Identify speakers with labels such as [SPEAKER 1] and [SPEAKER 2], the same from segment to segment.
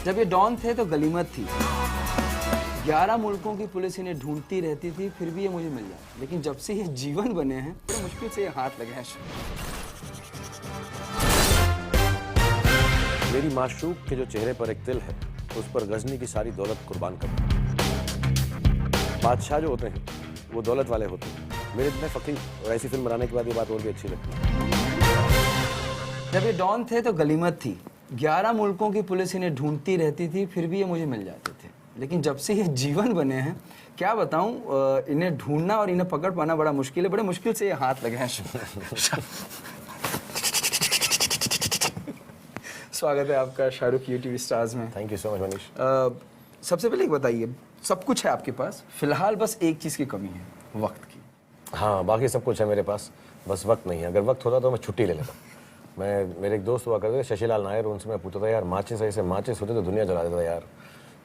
[SPEAKER 1] जब ये डॉन थे तो गनीमत थी। 11 मुल्कों की पुलिस इन्हें ढूंढती रहती थी, फिर भी ये मुझे मिल जाए। लेकिन जब से ये जीवन बने हैं, बड़ी मुश्किल से ये हाथ लगे हैं।
[SPEAKER 2] मेरी माशूक के जो चेहरे पर एक तिल है, उस पर गजनी की सारी दौलत कुर्बान कर दूं। बादशाह जो होते हैं वो दौलत वाले होते हैं। मेरे इतने फकीर, और ऐसी फिल्म बनाने के बाद ये बात और भी अच्छी लगती है।
[SPEAKER 1] जब ये डॉन थे तो गनीमत थी। 11 मुल्कों की पुलिस इन्हें ढूंढती रहती थी, फिर भी ये मुझे मिल जाते थे। लेकिन जब से ये जीवन बने हैं, क्या बताऊं, इन्हें ढूंढना और इन्हें पकड़ पाना बड़ा मुश्किल है। बड़े मुश्किल से ये हाथ लगे हैं। स्वागत है आपका शाहरुख यूटीवी स्टार्स में।
[SPEAKER 2] Thank you so much Manish.
[SPEAKER 1] सबसे पहले एक बताइए, सब कुछ है आपके पास, फिलहाल बस एक चीज़ की कमी है, वक्त की।
[SPEAKER 2] हाँ, बाकी सब कुछ है मेरे पास, बस वक्त नहीं है। अगर वक्त होता तो मैं छुट्टी ले लेता। मेरे एक दोस्त हुआ करते थे शशिलाल नायर, उनसे मैं पूछता था यार माचिस ऐसे माचिस होते तो दुनिया जला देता यार।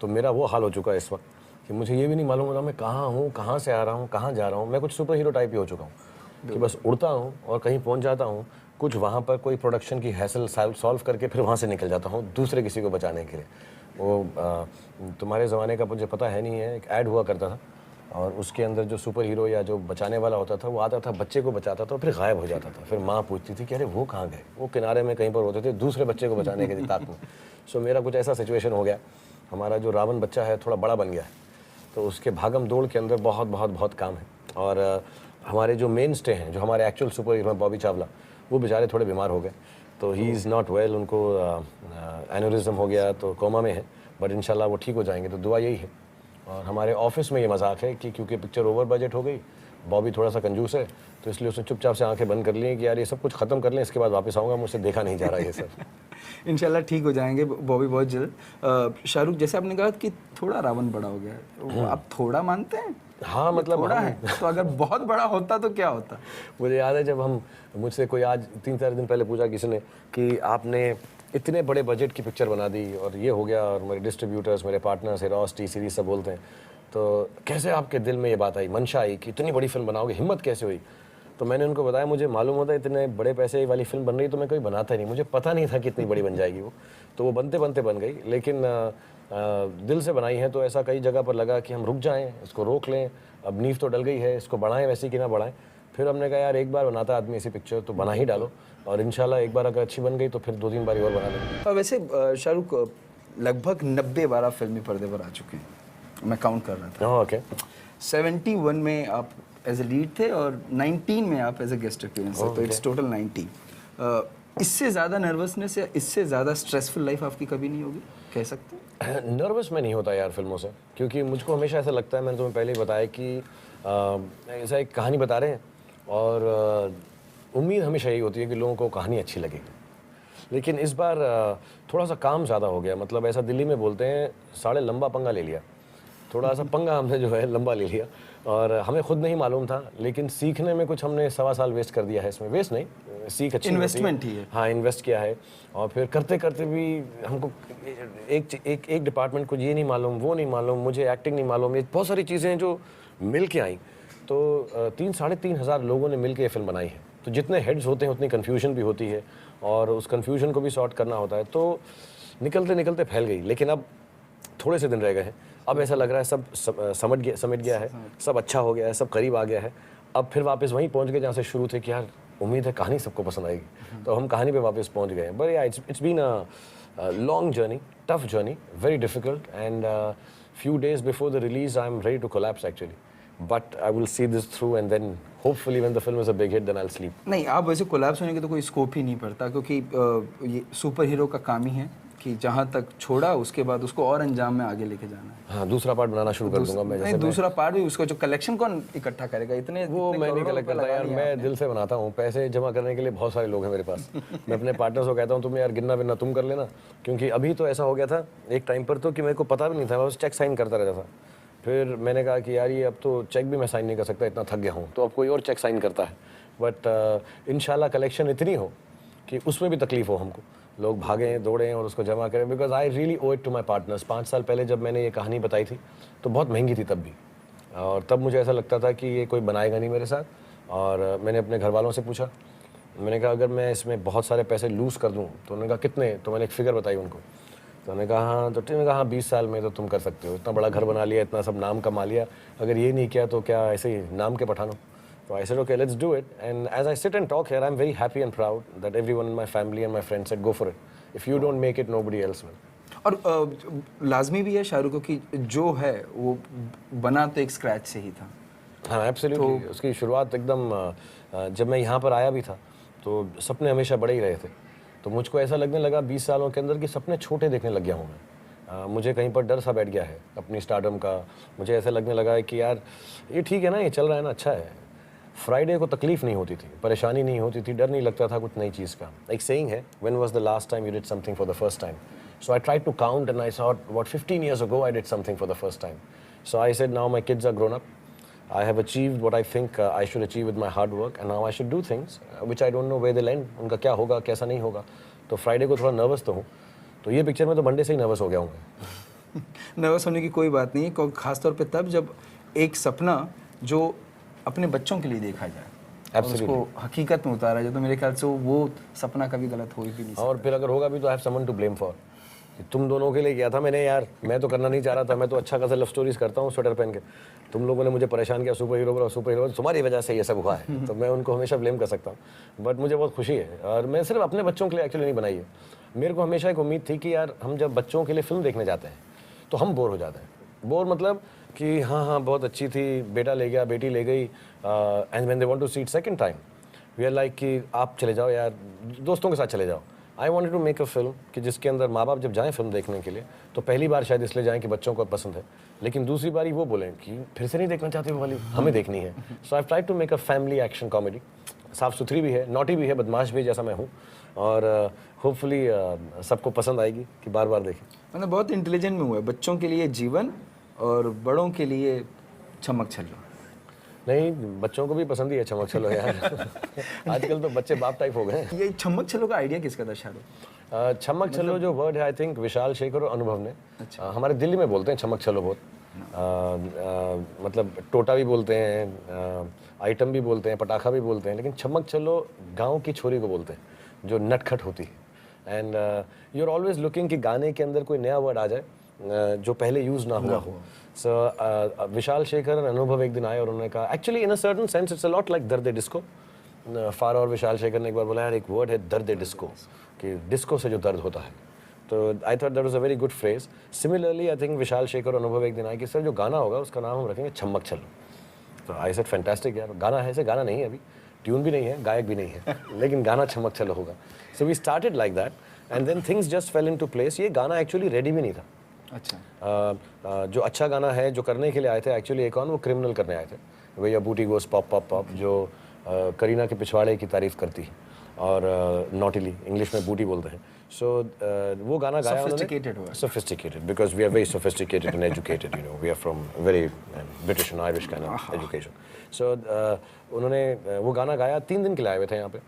[SPEAKER 2] तो मेरा वो हाल हो चुका है इस वक्त कि मुझे ये भी नहीं मालूम होता मैं कहाँ हूँ, कहाँ से आ रहा हूँ, कहाँ जा रहा हूँ। मैं कुछ सुपर हीरो टाइप ही हो चुका हूँ कि बस उड़ता हूँ और कहीं पहुँच जाता हूँ, कुछ वहाँ पर कोई प्रोडक्शन की हैसल सॉल्व करके फिर वहाँ से निकल जाता हूँ दूसरे किसी को बचाने के लिए। वो तुम्हारे ज़माने का मुझे पता है नहीं है, एक ऐड हुआ करता था और उसके अंदर जो सुपर हीरो या जो बचाने वाला होता था वो आता था, बच्चे को बचाता था, फिर गायब हो जाता था। फिर माँ पूछती थी कि अरे वो कहाँ गए, वो किनारे में कहीं पर होते थे दूसरे बच्चे को बचाने के ताक में। सो मेरा कुछ ऐसा सिचुएशन हो गया। हमारा जो रावण बच्चा है थोड़ा बड़ा बन गया है, तो उसके भागम दौड़ के अंदर बहुत बहुत बहुत काम है। और हमारे जो मेन स्टे हैं, जो हमारे actual super hero Bobby Chawla, वो बेचारे थोड़े बीमार हो गए, तो ही इज़ नॉट वेल। उनको एनोरिज्म हो गया, तो कोमा में है, बट इंशाल्लाह वो ठीक हो जाएंगे। तो दुआ यही है। और हमारे ऑफिस में ये मजाक है कि क्योंकि पिक्चर ओवर बजट हो गई, बॉबी थोड़ा सा कंजूस है, तो इसलिए उसने चुपचाप से आंखें बंद कर ली कि यार ये सब कुछ खत्म कर लें, इसके बाद वापस आऊँगा, मुझसे देखा नहीं जा रहा ये सब।
[SPEAKER 1] इंशाल्लाह ठीक हो जाएंगे बॉबी बहुत जल्द। शाहरुख, जैसे आपने कहा कि थोड़ा रावण बड़ा हो गया है, आप थोड़ा मानते हैं?
[SPEAKER 2] हाँ, मतलब
[SPEAKER 1] थोड़ा है तो अगर बहुत बड़ा होता तो क्या होता?
[SPEAKER 2] मुझे याद है जब मुझसे कोई आज 3-4 दिन पहले पूछा किसी ने कि आपने इतने बड़े बजट की पिक्चर बना दी और ये हो गया, और मेरे डिस्ट्रीब्यूटर्स, मेरे पार्टनर्स रॉस टी सीरीज सब बोलते हैं, तो कैसे आपके दिल में ये बात आई, मंशा आई कि इतनी बड़ी फिल्म बनाओगे, हिम्मत कैसे हुई? तो मैंने उनको बताया मुझे मालूम होता है इतने बड़े पैसे वाली फिल्म बन रही तो मैं कोई बनाता ही नहीं, मुझे पता नहीं था कि इतनी बड़ी बन जाएगी वो। तो वो बनते बनते बन गई, लेकिन दिल से बनाई है तो ऐसा कई जगह पर लगा कि हम रुक जाएं, इसको रोक लें, अब नींव तो डल गई है, इसको बढ़ाएं वैसे कि ना बढ़ाएं। फिर हमने कहा यार एक बार बनाता आदमी ऐसी पिक्चर तो बना ही डालो, और इंशाल्लाह एक बार अगर अच्छी बन गई तो फिर 2-3 बार और बना देंगे।
[SPEAKER 1] वैसे शाहरुख लगभग 90 बार फिल्मी पर्दे पर आ चुके हैं, मैं काउंट कर रहा था।
[SPEAKER 2] ओके।
[SPEAKER 1] 71 में आप एज ए लीड थे और 19 में आप एज ए गेस्ट अपीयरेंस थे, तो इट्स टोटल 90। इससे ज़्यादा नर्वसनेस या इससे ज़्यादा स्ट्रेसफुल लाइफ आपकी कभी नहीं होगी, कह सकते हैं?
[SPEAKER 2] नर्वस मैं नहीं होता यार फिल्मों से, क्योंकि मुझको हमेशा ऐसा लगता है, मैंने तुम्हें पहले ही बताया कि ऐसा एक कहानी बता रहे हैं और उम्मीद हमेशा यही होती है कि लोगों को कहानी अच्छी लगेगी। लेकिन इस बार थोड़ा सा काम ज़्यादा हो गया, मतलब ऐसा दिल्ली में बोलते हैं साढ़े लंबा पंगा ले लिया। थोड़ा सा पंगा हमने जो है लंबा ले लिया, और हमें खुद नहीं मालूम था, लेकिन सीखने में कुछ हमने 1.25 साल वेस्ट कर दिया है इसमें। वेस्ट नहीं, सीख अच्छी
[SPEAKER 1] इन्वेस्टमेंट ही है।
[SPEAKER 2] हाँ, इन्वेस्ट किया है, और फिर करते करते भी हमको एक डिपार्टमेंट को ये नहीं मालूम, वो नहीं मालूम, मुझे एक्टिंग नहीं मालूम, ये बहुत सारी चीज़ें जो मिल के आई। तो 3-3.5 हज़ार लोगों ने मिल के ये फिल्म बनाई है। तो जितने हेड्स होते हैं उतनी कन्फ्यूजन भी होती है, और उस कन्फ्यूजन को भी सॉर्ट करना होता है। तो निकलते निकलते फैल गई, लेकिन अब थोड़े से दिन रह गए हैं। अब ऐसा लग रहा है सब समेट गया है, सब अच्छा हो गया है, सब करीब आ गया है। अब फिर वापस वहीं पहुंच गए जहाँ से शुरू थे कि यार उम्मीद है कहानी सबको पसंद आएगी, तो हम कहानी पे वापस पहुंच गए हैं। बट या it's been a long journey, tough journey, very difficult, and few days before the release I am ready to collapse actually, but I will see this through, and then hopefully when the film is a big hit then I'll sleep.
[SPEAKER 1] नहीं, आप वैसे collapse होने की तो कोई scope ही नहीं पड़ता, क्योंकि ये सुपर हीरो का काम ही है कि जहाँ तक छोड़ा उसके बाद उसको और अंजाम में आगे लेके जाना है।
[SPEAKER 2] हाँ, दूसरा पार्ट बनाना शुरू कर दूंगा मैं।
[SPEAKER 1] नहीं, दूसरा पार्ट भी, उसको जो कलेक्शन कौन इकट्ठा करेगा? इतने
[SPEAKER 2] वो मैं नहीं कलेक्ट करता यार, मैं दिल से बनाता हूँ। पैसे जमा करने के लिए बहुत सारे लोग हैं मेरे पास। मैं अपने पार्टनर्स को कहता हूँ तुम यार गिनना विनना तुम कर लेना, क्योंकि अभी तो ऐसा हो गया था एक टाइम पर तो कि मेरे को पता भी नहीं था, मैं बस चेक साइन करता रहता था। फिर मैंने कहा कि यार ये अब तो चेक भी मैं साइन नहीं कर सकता, इतना थक गया हूँ, तो अब कोई और चेक साइन करता है। बट इंशाल्लाह कलेक्शन इतनी हो कि उसमें भी तकलीफ हो हमको, लोग भागें दौड़ें और उसको जमा करें, because I really owe it to my partners. 5 साल पहले जब मैंने ये कहानी बताई थी तो बहुत महंगी थी तब भी, और तब मुझे ऐसा लगता था कि ये कोई बनाएगा नहीं मेरे साथ। और मैंने अपने घर वालों से पूछा, मैंने कहा अगर मैं इसमें बहुत सारे पैसे लूज़ कर दूँ, तो उन्होंने कहा कितने, तो मैंने एक फ़िगर बताई उनको, तो उन्होंने कहा हाँ, तो टीम ने कहा हाँ 20 साल में तो तुम कर सकते हो, इतना बड़ा घर बना लिया, इतना सब नाम कमा लिया, अगर ये नहीं किया तो क्या ऐसे ही नाम के पठानो। So I said, okay, let's do it. And as I sit and talk here, I'm very happy and proud that everyone in my family and my friends said, go for it. If you don't make it, nobody else will.
[SPEAKER 1] और लाजमी भी है शाहरुख को कि जो है वो बना तो एक स्क्रैच से ही था।
[SPEAKER 2] हाँ एब्सोल्युटली, उसकी शुरुआत एकदम जब मैं यहाँ पर आया भी था तो सपने हमेशा बड़े ही रहे थे, तो मुझको ऐसा लगने लगा 20 सालों के अंदर कि सपने छोटे देखने लग गया हूँ मैं। मुझे कहीं पर डर सा बैठ गया है अपनी स्टारडम का। मुझे ऐसा लगने लगा है कि यार ये ठीक है ना, ये चल रहा है ना, अच्छा है। फ्राइडे को तकलीफ नहीं होती थी, परेशानी नहीं होती थी, डर नहीं लगता था कुछ नई चीज़ का। एक सेइंग है, when was the last time you did something for the first time? So I tried to count and I saw what 15 years ago I did something for the first time. So I said now my kids are grown up. I have achieved what I think I should achieve with my hard work, and now I should do things which I don't know where they'll end. उनका क्या होगा कैसा नहीं होगा। तो Friday को थोड़ा nervous तो हूँ, तो ये पिक्चर में तो मंडे से ही नर्वस हो गया हूँ मैं।
[SPEAKER 1] नर्वस होने की कोई बात नहीं है, खासतौर पे तब जब एक सपना जो अपने बच्चों के लिए देखा जाए और उसको हकीकत में उतारा जाए, तो मेरे ख्याल से वो सपना कभी गलत हो ही भी नहीं सकता।
[SPEAKER 2] और फिर अगर होगा भी तो I have someone to blame for. तुम दोनों के लिए किया था मैंने यार, मैं तो करना नहीं चाह रहा था, मैं तो अच्छा खासा लव स्टोरीज करता हूँ स्वेटर पहन के, तुम लोगों ने मुझे परेशान किया, सुपर हीरो और सुपर हीरो, तुम्हारी वजह से ये सब हुआ है। तो मैं उनको हमेशा ब्लेम कर सकता हूँ, बट मुझे बहुत खुशी है। और मैं सिर्फ अपने बच्चों के लिए एक्चुअली नहीं बनाई है, मेरे को हमेशा एक उम्मीद थी कि यार हम जब बच्चों के लिए फिल्म देखने जाते हैं तो हम बोर हो जाते हैं। बोर मतलब कि हाँ हाँ बहुत अच्छी थी, बेटा ले गया, बेटी ले गई, and when they want to see it second time we are like कि आप चले जाओ यार, दोस्तों के साथ चले जाओ। I wanted to make a film कि जिसके अंदर माँ बाप जब जाएँ फिल्म देखने के लिए तो पहली बार शायद इसलिए जाएँ कि बच्चों को पसंद है, लेकिन दूसरी बारी वो बोलें कि फिर से नहीं देखना चाहते वो वाली, हमें देखनी है। So I try to make a family action comedy, साफ़ सुथरी भी है, नॉटी भी है, बदमाश भी जैसा मैं हूँ, और होपफुली सबको पसंद आएगी कि बार बार देखें।
[SPEAKER 1] मतलब बहुत इंटेलिजेंट में हुआ है, बच्चों के लिए जीवन और बड़ों के लिए चमक छल्लो।
[SPEAKER 2] नहीं, बच्चों को भी पसंद ही है चमक छल्लो यार। आजकल तो बच्चे बाप टाइप हो गए हैं।
[SPEAKER 1] ये चमक छल्लो का आइडिया किसका था शाहरुख?
[SPEAKER 2] छमक छल्लो जो वर्ड है आई थिंक विशाल शेखर और अनुभव ने। हमारे दिल्ली में बोलते हैं छमक छल्लो बहुत, मतलब टोटा भी बोलते हैं, आइटम भी बोलते हैं, पटाखा भी बोलते हैं, लेकिन छमक छल्लो गाँव की छोरी को बोलते हैं जो नटखट होती है। And you are always looking कि गाने के अंदर कोई नया वर्ड आ जाए जो पहले यूज़ ना हुआ हो। सो विशाल शेखर और अनुभव एक दिन आए और उन्होंने कहा, actually in a certain sense it's a lot like दर्द डिस्को। फार और विशाल शेखर ने एक बार बोला यार एक वर्ड है दर्द डिस्को, कि डिस्को से जो दर्द होता है। तो I thought that was a very good phrase. Similarly I think Vishal Shekhar और अनुभव एक दिन आए कि सर जो गाना होगा उसका नाम हम रखेंगे छमक छल्लो। तो आई सेड फैंटास्टिक यार, गाना है, ऐसे गाना नहीं है अभी, ट्यून भी नहीं है, गायक भी नहीं है, लेकिन गाना छमक छल्लो होगा। So we started like that and then things just fell into place. ये गाना एक्चुअली रेडी भी नहीं था।
[SPEAKER 1] अच्छा,
[SPEAKER 2] जो अच्छा गाना है जो करने के लिए आए थे एक्चुअली एक और वो क्रिमिनल करने आए थे, भैया बूटी गोस पॉप पॉप पॉप, जो करीना के पिछवाड़े की तारीफ करती है और नॉटिली इंग्लिश में बूटी बोलते हैं। सो वो गाना गाया उन्होंने, sophisticated, because we are very sophisticated and educated, you know, we are from very British and Irish kind of education. So उन्होंने वो गाना गाया, 3 दिन के लिए आए हुए थे यहाँ पे।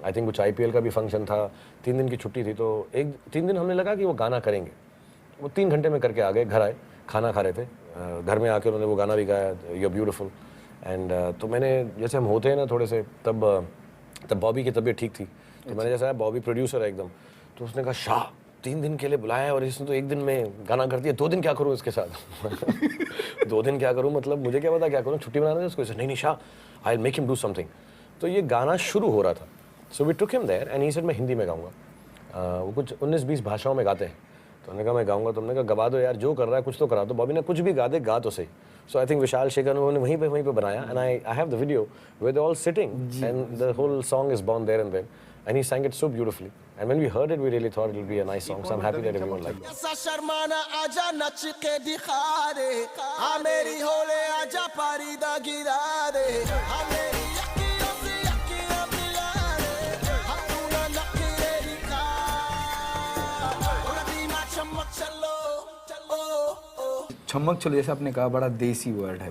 [SPEAKER 2] आई थिंक कुछ IPL का भी फंक्शन था, 3 दिन की छुट्टी थी, तो 3 दिन हमने लगा कि वो गाना करेंगे। वो 3 घंटे में करके आ गए, घर आए, खाना खा रहे थे, घर में आके उन्होंने वो गाना भी गाया, यू आर ब्यूटीफुल। एंड तो मैंने, जैसे हम होते हैं ना थोड़े से, तब बॉबी की तबीयत ठीक थी, तो मैंने जैसा बॉबी प्रोड्यूसर है एकदम, तो उसने कहा शाह 3 दिन के लिए बुलाया और इसने तो 1 दिन में गाना कर दिया, 2 दिन क्या करूँ इसके साथ? 2 दिन क्या करूँ मतलब मुझे क्या पता क्या करूँ, छुट्टी बनाना है उसको। नहीं नहीं Shah, I will make him do something. तो ये गाना शुरू हो रहा था, so we took him there and he said मैं हिंदी में गाऊंगा। वो कुछ 19-20 भाषाओं में गाते हैं, तो उन्होंने कहा मैं गाऊंगा। तो हमने कहा गवा दो यार, जो कर रहा है कुछ तो करा दो। बॉबी ने कुछ भी गा दे, गा तो सही। सो आई थिंक विशाल शेखर ने वहीं पे बनाया, and I have the video where they all sitting and the whole song is born there and then, and he sang it so beautifully, and when we heard it we really thought it would be a nice song, so I'm happy that everyone liked it.
[SPEAKER 3] ऐसा शर्माना आजा नच के दिखा दे, हाँ मेरी होले आजा पारीदा गिरा दे, हाँ मेरी यकीनों से यकीन मिला दे, हाँ तू ना नखरे दिखा, और दीमा चमक चलो
[SPEAKER 1] छमक छल्लो जैसे आपने कहा बड़ा देसी वर्ड है,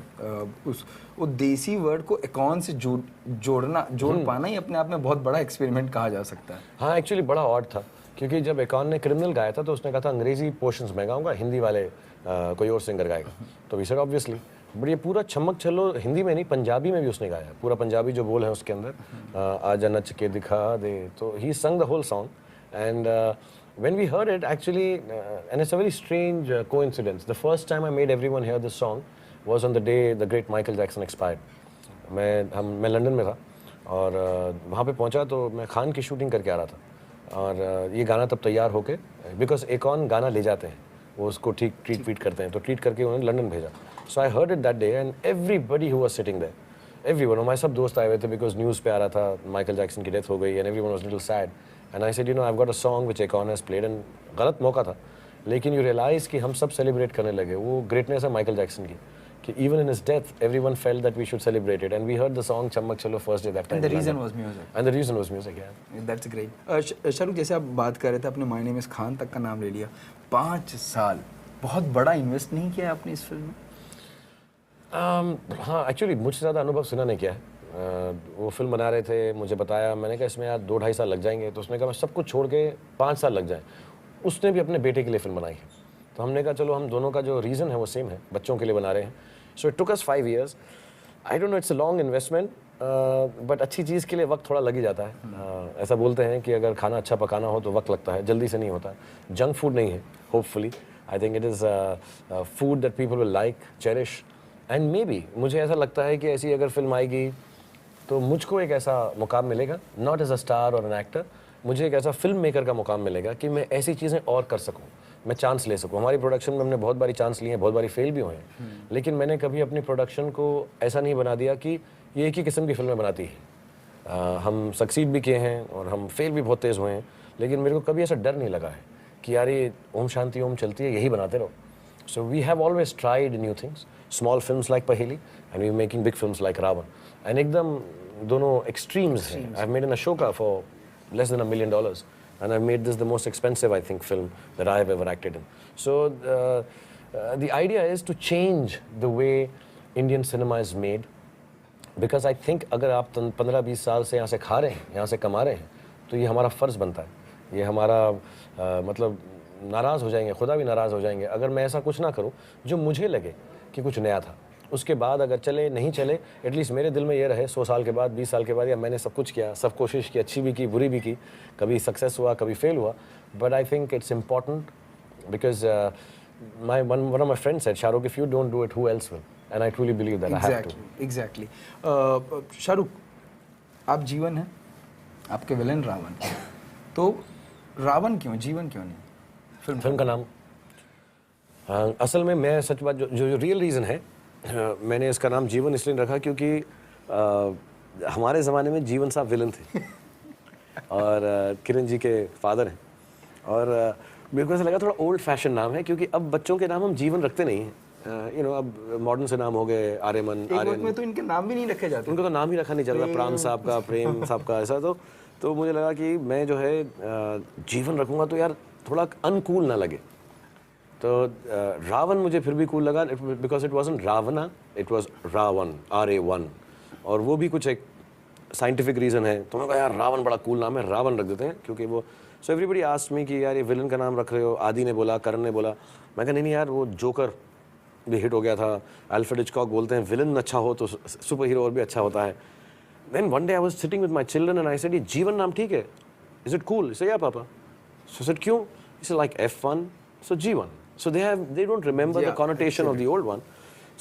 [SPEAKER 1] वो देसी वर्ड को एकॉन से जोड़ पाना ही अपने आप में बहुत बड़ा एक्सपेरिमेंट कहा जा सकता है।
[SPEAKER 2] हाँ एक्चुअली बड़ा ऑड था, क्योंकि जब एकॉन ने क्रिमिनल गाया था तो उसने कहा था अंग्रेजी पोर्शंस मैं गाऊंगा, हिंदी वाले कोई और सिंगर गाएगा। तो वी सेड ऑब्वियसली, बट ये पूरा छमक छल्लो हिंदी में नहीं पंजाबी में भी उसने गाया, पूरा पंजाबी जो बोल है उसके अंदर, आजा नच के दिखा दे, तो he sang the whole song. And When we heard it, actually, and it's a very strange coincidence. The first time I made everyone hear this song was on the day the great Michael Jackson expired. मैं London में था और वहाँ पे पहुँचा तो मैं खान की शूटिंग करके आ रहा था और ये गाना तब तैयार होके बिकॉज एकॉन गाना ले जाते हैं वो उसको ठीक ट्रीट वीट करते हैं तो ट्रीट करके उन्होंने लंदन भेजा. So I heard it that day and everybody who was sitting there everyone हमारे सब दोस्त आए हुए थे बिकॉज न्यूज़ पे आ रहा था माइकल जैक्सन की डेथ हो गई and everyone was little sad and I said you know I have got a song which एकॉन has played and गलत मौका था लेकिन यू रियलाइज कि हम सब सेलिब्रेट करने लगे. वो ग्रेटनेस है माइकल जैक्सन की कि even in his death everyone felt that we should celebrate it and we heard the song Chammak Chalo first day that time.
[SPEAKER 1] And the reason was music.
[SPEAKER 2] And the reason was music, yeah.
[SPEAKER 1] That's great. Shahrukh जैसे आप बात कर रहे थे अपने मायने में इस खान तक का नाम ले लिया 5 साल बहुत बड़ा इन्वेस्ट नहीं किया आपने इस फिल्म में?
[SPEAKER 2] हाँ एक्चुअली मुझसे ज़्यादा अनुभव सिन्हा ने किया है. वो फिल्म बना रहे थे मुझे बताया मैंने कहा इसमें यार 2-2.5 साल लग जाएंगे तो उसने कहा मैं सब कुछ छोड़ के 5 साल लग जाए. उसने भी अपने बेटे के लिए फिल्म बनाई है तो हमने कहा चलो हम दोनों का जो रीज़न है वो सेम है बच्चों के लिए बना रहे हैं. So it took us 5 years. I don't know it's a long investment but अच्छी चीज़ के लिए वक्त थोड़ा लग ही जाता है. ऐसा बोलते हैं कि अगर खाना अच्छा पकाना हो तो वक्त लगता है जल्दी से नहीं होता. जंक फूड नहीं है hopefully. I think it is food that people will like cherish and may be मुझे ऐसा लगता है कि ऐसी अगर फिल्म आएगी तो मुझको एक ऐसा मुकाम मिलेगा नॉट एज अ स्टार और एन एक्टर. मुझे एक ऐसा फिल्म मेकर का मुकाम मिलेगा कि मैं ऐसी चीज़ें और कर सकूं मैं चांस ले सकूं. हमारी प्रोडक्शन में हमने बहुत बारी चांस लिए हैं बहुत बारी फेल भी हुए हैं लेकिन मैंने कभी अपनी प्रोडक्शन को ऐसा नहीं बना दिया कि ये एक ही किस्म की फिल्में बनाती है. हम सक्सीड भी किए हैं और हम फेल भी बहुत तेज़ हुए हैं लेकिन मेरे को कभी ऐसा डर नहीं लगा है कि यार ये ओम शांति ओम चलती है यही बनाते रहो. So we have always tried new things small films like Paheli and we making big films like Raavan and एकदम दोनों एक्सट्रीम्स हैं. I have made in Asoka for less than $1 million and I've made this the most expensive I think film that I have ever acted in. So the idea is to change the way Indian cinema is made because I think अगर आप 15-20 साल से यहाँ से खा रहे हैं यहाँ से कमा रहे हैं तो ये हमारा फ़र्ज़ बनता है. ये हमारा मतलब नाराज़ हो जाएंगे खुदा भी नाराज़ हो जाएंगे अगर मैं ऐसा कुछ ना करूँ जो मुझे लगे कि कुछ नया था. उसके बाद अगर चले नहीं चले एटलीस्ट मेरे दिल में ये रहे 100 साल के बाद 20 साल के बाद या मैंने सब कुछ किया सब कोशिश की अच्छी भी की बुरी भी की कभी सक्सेस हुआ कभी फेल हुआ. But I think it's important because one of my friends said Shahrukh if you don't do it who else will and I truly believe that I have to.
[SPEAKER 1] Exactly. Shahrukh आप जीवन हैं आपके विलन रावण तो रावण क्यों जीवन क्यों नहीं
[SPEAKER 2] फिल्म का नाम? असल में मैं सच बात जो रियल रीज़न है मैंने इसका नाम जीवन इसलिए रखा क्योंकि हमारे ज़माने में जीवन साहब विलन थे और किरण जी के फादर हैं और मेरे को ऐसा लगा थोड़ा ओल्ड फैशन नाम है क्योंकि अब बच्चों के नाम हम जीवन रखते नहीं हैं. यू नो अब मॉडर्न से नाम हो गए आर्यमन
[SPEAKER 1] आर्यन में तो इनके नाम भी नहीं रखे जाते.
[SPEAKER 2] उनको तो नाम ही रखा नहीं चल रहा प्राण साहब का प्रेम साहब का ऐसा तो मुझे लगा कि मैं जो है जीवन रखूँगा तो यार थोड़ा अनकूल ना लगे. तो रावण मुझे फिर भी कूल लगा बिकॉज इट वॉजंट रावना इट वॉज रावण RA1 और वो भी कुछ एक साइंटिफिक रीज़न है. तो मैं कहा यार रावण बड़ा कूल नाम है रावण रख देते हैं क्योंकि वो सो एवरीबडी आस्क्ड मी कि यार ये विलन का नाम रख रहे हो. आदि ने बोला करण ने बोला मैं कहा नहीं यार वो जोकर भी हिट हो गया था. अल्फ्रेड हिचकॉक बोलते हैं विलन अच्छा हो तो सुपर हीरो और भी अच्छा होता है. Then one day I was sitting with my children and I said ये जीवन नाम ठीक है इज इट कूल? से या पापा सो सेड क्यों? इट्स लाइक F1 सो जीवन. So they don't remember the connotation of the old one.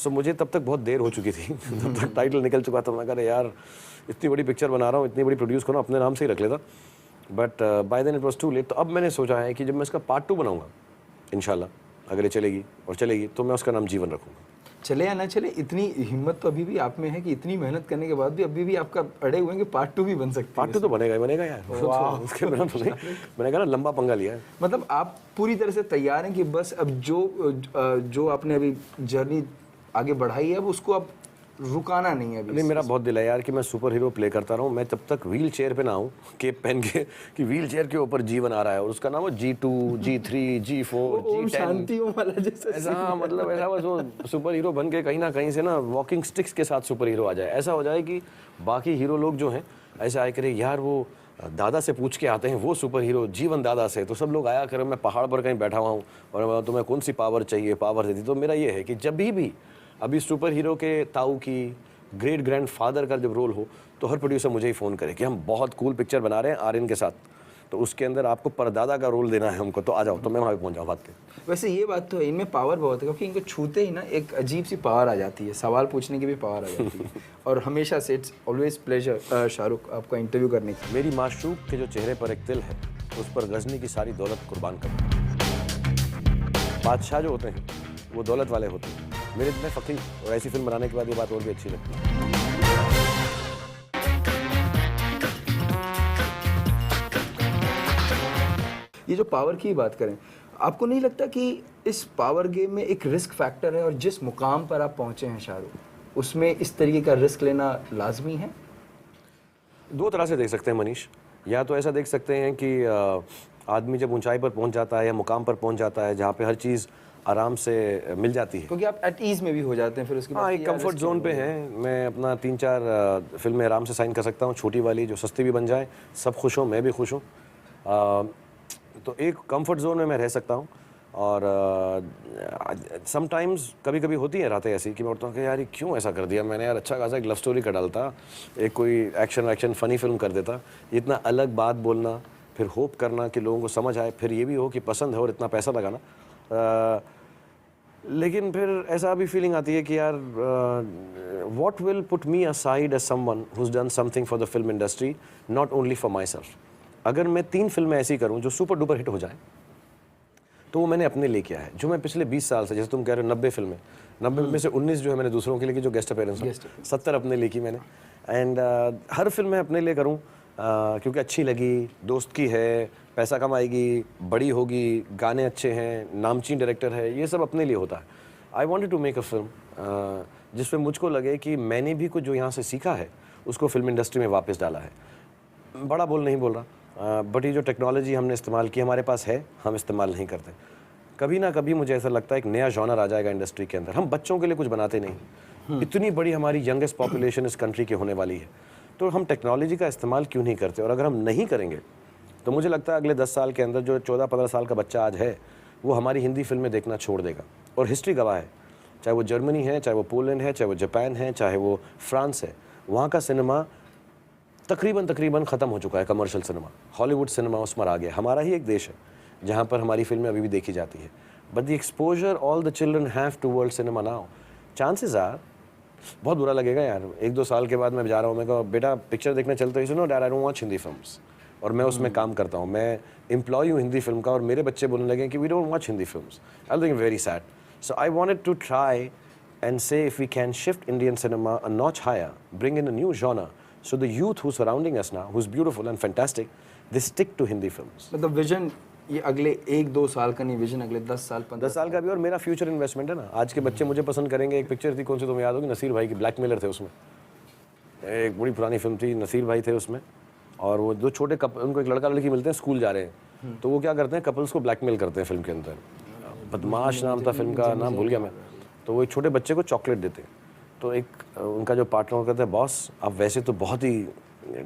[SPEAKER 2] So मुझे तब तक बहुत देर हो चुकी थी तब तक टाइटल निकल चुका था. मैं कह रहा यार इतनी बड़ी पिक्चर बना रहा हूँ इतनी बड़ी प्रोड्यूस करूँ अपने नाम से ही रख लेता but by then it was too late. तो अब मैंने सोचा है कि जब मैं इसका पार्ट 2 बनाऊंगा इंशाल्लाह अगर ये चलेगी तो मैं उसका नाम जीवन रखूँगा.
[SPEAKER 1] चले या ना चले इतनी हिम्मत तो अभी भी आप में है कि इतनी मेहनत करने के बाद भी अभी भी आपका अड़े हुए हैं कि पार्ट 2 भी बन सकता है.
[SPEAKER 2] पार्ट 2 तो बनेगा यार. उसके बिना तो नहीं. मैंने कहा ना लंबा पंगा लिया है.
[SPEAKER 1] मतलब आप पूरी तरह से तैयार हैं कि बस अब जो आपने अभी जर्नी आगे बढ़ाई है अब उसको अब रुकाना नहीं है अभी?
[SPEAKER 2] नहीं मेरा बहुत दिल है यार कि मैं सुपर हीरो प्ले करता रहूँ. मैं तब तक व्हील चेयर पे ना आऊँ केप पहन के कि व्हील चेयर के ऊपर जीवन आ रहा है और उसका नाम हो G2 G3 G4 G10
[SPEAKER 1] शांति वाला जैसा
[SPEAKER 2] ऐसा मतलब ऐसा बस वो सुपर हीरो बन के कहीं ना कहीं से ना वॉकिंग स्टिक्स के साथ सुपर हीरो आ जाए. ऐसा हो जाए कि बाकी हीरो लोग जो हैं ऐसे आए करे यार वो दादा से पूछ के आते हैं वो सुपर हीरो जीवन दादा से. तो सब लोग आया करें मैं पहाड़ पर कहीं बैठा हुआ हूँ और तुम्हें कौन सी पावर चाहिए पावर देती. तो मेरा ये है कि जब भी अभी सुपर हीरो के ताऊ की ग्रेट ग्रैंड फादर का जब रोल हो तो हर प्रोड्यूसर मुझे ही फ़ोन करे कि हम बहुत कूल पिक्चर बना रहे हैं आर्यन के साथ. तो उसके अंदर आपको परदादा का रोल देना है हमको, तो आ जाओ, तो मैं वहाँ पे पहुँच जाऊँ भाग के।
[SPEAKER 1] वैसे ये बात तो है, इनमें पावर बहुत है क्योंकि इनको छूते ही ना एक अजीब सी पावर आ जाती है, सवाल पूछने की भी पावर आ जाती है। और हमेशा से इट्स ऑलवेज प्लेजर शाहरुख आपका इंटरव्यू करने की।
[SPEAKER 2] मेरी माशूक के जो चेहरे पर एक तिल है, उस पर गजनी की सारी दौलत कुर्बान कर दूं। बादशाह जो होते हैं वो दौलत वाले होते हैं, मेरे इतने फ़कीर, और ऐसी फिल्म बनाने के बाद ये बात और भी अच्छी लगती है।
[SPEAKER 1] ये जो पावर की बात करें, आपको नहीं लगता कि इस पावर गेम में एक रिस्क फैक्टर है और जिस मुकाम पर आप पहुंचे हैं शाहरुख, उसमें इस तरीके का रिस्क लेना लाजमी है?
[SPEAKER 2] दो तरह से देख सकते हैं मनीष। या तो ऐसा देख सकते हैं कि आदमी जब ऊंचाई पर पहुंच जाता है या मुकाम पर पहुंच जाता है जहाँ पे हर चीज़ आराम से मिल जाती है,
[SPEAKER 1] क्योंकि आप एट ईज में भी हो जाते हैं फिर उसके बाद।
[SPEAKER 2] हाँ, एक कंफर्ट जोन पे है। मैं अपना 3-4 फिल्में आराम से साइन कर सकता हूँ, छोटी वाली जो सस्ती भी बन जाए, सब खुश हों, मैं भी खुश हूँ। तो एक कंफर्ट जोन में मैं रह सकता हूँ। और समटाइम्स कभी कभी होती है रातें ऐसी कि मैं उठता हूँ कि यार ये क्यों ऐसा कर दिया मैंने, यार अच्छा खासा एक लव स्टोरी कर डालता, एक कोई एक्शन फ़नी फिल्म कर देता। इतना अलग बात बोलना, फिर होप करना कि लोगों को समझ आए, फिर ये भी हो कि पसंद है और इतना पैसा लगाना। लेकिन फिर ऐसा भी फीलिंग आती है कि यार what will put me aside as someone who has done something for the film industry, not only for my सेल्फ। अगर मैं 3 फिल्में ऐसी करूं जो सुपर डुपर हिट हो जाए, तो वो मैंने अपने लिए किया है। जो मैं पिछले 20 साल से, जैसे तुम कह रहे हो 90 फिल्में, 90 में से 19 जो है मैंने दूसरों के लिए की, जो गेस्ट अपीयरेंस, 70 अपने लिए की मैंने। एंड हर फिल्म मैं अपने लिए करूँ क्योंकि अच्छी लगी, दोस्त की है, पैसा कमाएगी, बड़ी होगी, गाने अच्छे हैं, नामचीन डायरेक्टर है, ये सब अपने लिए होता है। I wanted to make a film जिसमें मुझको लगे कि मैंने भी कुछ जो यहाँ से सीखा है उसको फिल्म इंडस्ट्री में वापस डाला है। बड़ा बोल नहीं बोल रहा, बट ये जो टेक्नोलॉजी हमने इस्तेमाल की हमारे पास है, हम इस्तेमाल नहीं करते। कभी ना कभी मुझे ऐसा लगता है एक नया जॉनर आ जाएगा इंडस्ट्री के अंदर। हम बच्चों के लिए कुछ बनाते नहीं, इतनी बड़ी हमारी यंगेस्ट पॉपुलेशन इस कंट्री की होने वाली है, तो हम टेक्नोलॉजी का इस्तेमाल क्यों नहीं करते? और अगर हम नहीं करेंगे तो मुझे लगता है अगले 10 साल के अंदर जो 14-15 साल का बच्चा आज है, वो हमारी हिंदी फिल्में देखना छोड़ देगा। और हिस्ट्री गवाह है, चाहे वो जर्मनी है, चाहे वो पोलैंड है, चाहे वो जापान है, चाहे वो फ्रांस है, वहाँ का सिनेमा तकरीबन ख़त्म हो चुका है। कमर्शियल सिनेमा, हॉलीवुड सिनेमा उसमें आ गया। हमारा ही एक देश है जहाँ पर हमारी फिल्में अभी भी देखी जाती है। But the exposure all the children have to world cinema now, chances are, बहुत बुरा लगेगा यार, 1-2 साल के बाद मैं जा रहा हूँ, मैं कहा बेटा पिक्चर देखने चलते हो, no dad I don't watch Hindi films, और मैं उसमें काम करता हूँ, मैं एम्प्लॉय हूँ हिंदी फिल्म का, और मेरे बच्चे बोलने लगे कि we don't watch Hindi films. I think very sad. So I wanted to try and say if we can shift Indian cinema a notch higher, bring in a new genre, so the youth who's surrounding us now, who's beautiful and fantastic, they stick to Hindi films.
[SPEAKER 1] मतलब vision ये अगले 1-2 साल का नहीं, vision अगले 10 साल 15
[SPEAKER 2] 10 साल का भी, और मेरा फ्यूचर इन्वेस्टमेंट है ना। आज के बच्चे मुझे पसंद करेंगे। एक पिक्चर थी, कौन सी तुम्हें याद होगी, नसीर भाई की, ब्लैकमेलर थे उसमें, एक बड़ी पुरानी फिल्म थी, नसीर भाई थे उसमें, और वो दो छोटे उनको एक लड़का लड़की मिलते हैं, स्कूल जा रहे हैं, तो वो क्या करते हैं, कपल्स को ब्लैकमेल करते हैं फिल्म के अंदर। बदमाश नाम था फिल्म का, नाम भूल गया मैं। तो वो एक छोटे बच्चे को चॉकलेट देते हैं, तो एक उनका जो पार्टनर कहता है, बॉस आप वैसे तो बहुत ही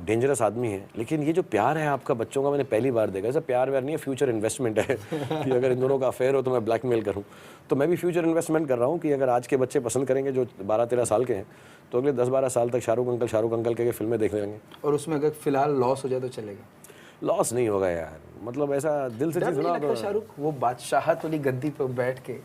[SPEAKER 2] डेंजरस आदमी है, लेकिन ये जो प्यार है आपका बच्चों का, मैंने पहली बार देखा। ऐसा प्यार व्यार नहीं है, फ्यूचर इन्वेस्टमेंट है कि अगर इन दोनों का अफेयर हो तो मैं ब्लैकमेल करूं। तो मैं भी फ्यूचर इन्वेस्टमेंट कर रहा हूं कि अगर आज के बच्चे पसंद करेंगे जो 12-13 साल के हैं, तो अगले 10-12 साल तक शाहरुख अंकल के फिल्में देख लेंगे।
[SPEAKER 1] और उसमें अगर फिलहाल लॉस हो जाए तो चलेगा?
[SPEAKER 2] लॉस नहीं होगा यार, मतलब ऐसा दिल से चीज़
[SPEAKER 1] लगता शाहरुख वो बादशाहत वाली गद्दी पर बैठ के।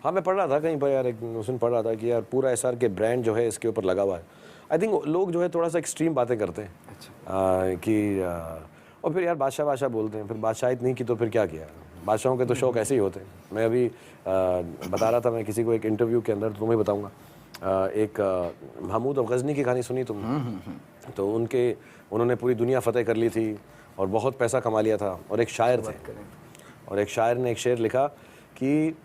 [SPEAKER 2] हाँ, मैं पढ़ रहा था कहीं पर यार, एक उसने पढ़ रहा था कि यार पूरा एसआर के ब्रांड जो है इसके ऊपर लगा हुआ है। आई थिंक लोग जो है थोड़ा सा एक्सट्रीम बातें करते हैं। अच्छा। और फिर यार बादशाह बोलते हैं, फिर बादशाहित नहीं की तो फिर क्या किया? बादशाहों के तो शौक ऐसे ही होते हैं। मैं अभी बता रहा था मैं किसी को एक इंटरव्यू के अंदर, तुम्हें बताऊँगा, एक महमूद गज़नी की कहानी सुनी तुम? तो उन्होंने पूरी दुनिया फतेह कर ली थी और बहुत पैसा कमा लिया था, और एक शायर थे, और एक शायर ने एक शेर लिखा कि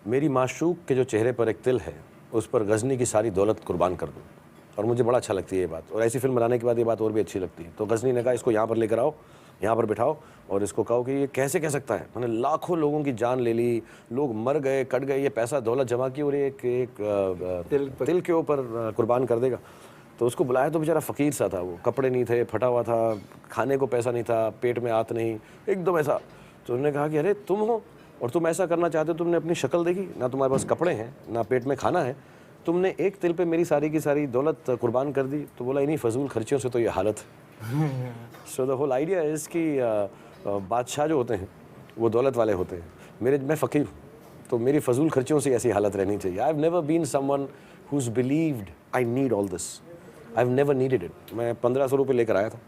[SPEAKER 2] मेरी माशूक के जो चेहरे पर एक तिल है, उस पर गज़नी की सारी दौलत कुर्बान कर दूँ। और मुझे बड़ा अच्छा लगती है ये बात, और ऐसी फिल्म बनाने के बाद ये बात और भी अच्छी लगती है। तो गज़नी ने कहा इसको यहाँ पर लेकर आओ, यहाँ पर बिठाओ, और इसको कहो कि ये कैसे कह सकता है, मैंने लाखों लोगों की जान ले ली, लोग मर गए, कट गए, ये पैसा दौलत जमा की, और एक तिल के ऊपर कुर्बान कर देगा। तो उसको बुलाया तो बेचारा फ़कीर सा था, वो कपड़े नहीं थे, फटा हुआ था, खाने को पैसा नहीं था, पेट में आत नहीं, एकदम ऐसा। तो उन्होंने कहा कि अरे तुम हो और तुम ऐसा करना चाहते हो, तुमने अपनी शक्ल देखी ना, तुम्हारे पास कपड़े हैं ना पेट में खाना है, तुमने एक तिल पे मेरी सारी की सारी दौलत कुर्बान कर दी। तो बोला इन्हीं फजूल खर्चियों से तो ये हालत है। So the whole idea is कि बादशाह जो होते हैं वो दौलत वाले होते हैं, मैं फ़कीर हूँ, तो मेरी फजूल खर्चियों से ऐसी हालत रहनी चाहिए। I have never been someone whose believed I need all this, I have never needed it. मैं 1500 रुपये लेकर आया था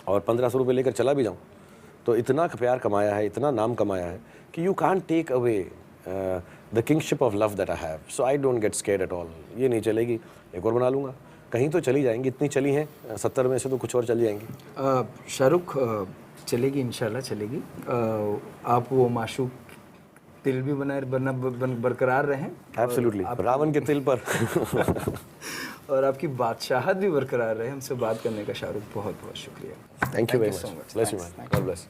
[SPEAKER 2] और 1500 रुपये लेकर चला भी जाऊँ तो इतना प्यार कमाया है, इतना नाम कमाया है कि you can't take away the kingship of love that I have. So I don't get scared at all. ये नहीं चलेगी, एक और बना लूँगा, कहीं तो चली जाएंगी, इतनी चली हैं 70 में से तो कुछ और चल जाएंगी।
[SPEAKER 1] शाहरुख चलेगी, इंशाल्लाह चलेगी। आप वो माशूक तिल भी बनाए बरकरार रहें।
[SPEAKER 2] एब्सोल्युटली, रावण के तिल पर
[SPEAKER 1] और आपकी बादशाहत भी बरकरार रहे। हमसे बात करने का शाहरुख बहुत बहुत शुक्रिया।
[SPEAKER 2] Thank you very
[SPEAKER 1] so
[SPEAKER 2] much.
[SPEAKER 1] much.
[SPEAKER 2] Bless you
[SPEAKER 1] Thanks.
[SPEAKER 2] Man, God bless.